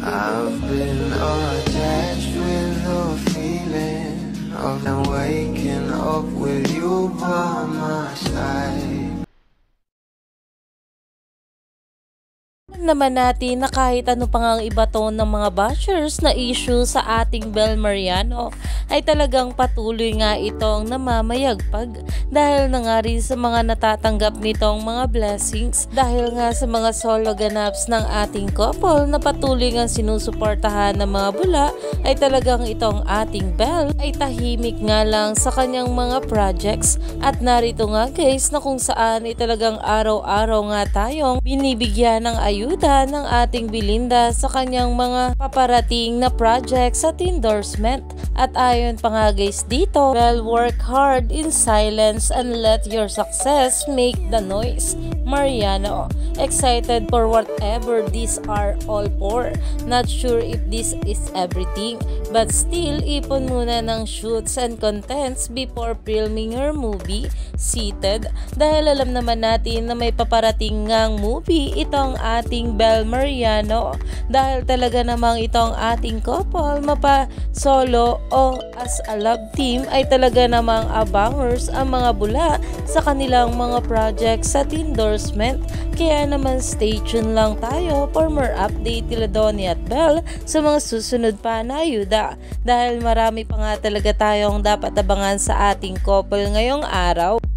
I've been attached with the feeling of waking up with you by my side. Naman natin na kahit ano pang ang ibato ng mga bashers na issue sa ating Bel Mariano ay talagang patuloy nga itong namamayagpag dahil na nga rin sa mga natatanggap nitong mga blessings dahil nga sa mga solo ganaps ng ating couple na patuloy nga sinusuportahan ng mga bula ay talagang itong ating Bel ay tahimik nga lang sa kanyang mga projects at narito nga guys na kung saan ay talagang araw-araw nga tayong binibigyan ng ayuda ng ating Belinda sa kanyang mga paparating na projects at endorsement. At ayon pa nga guys dito, well, work hard in silence and let your success make the noise. Mariano, excited for whatever these are all for. Not sure if this is everything, but still ipon muna ng shoots and contents before filming her movie, Seated. Dahil alam naman natin na may paparating ngang movie itong ating Bel Mariano. Dahil talaga namang itong ating couple mapa solo o as a love team ay talaga namang abangers ang mga bula sa kanilang mga projects at endorsement. Kaya naman stay tuned lang tayo for more update nila Donnie at Bel sa mga susunod pa na ayuda. Dahil marami pa nga talaga tayong dapat abangan sa ating couple ngayong araw.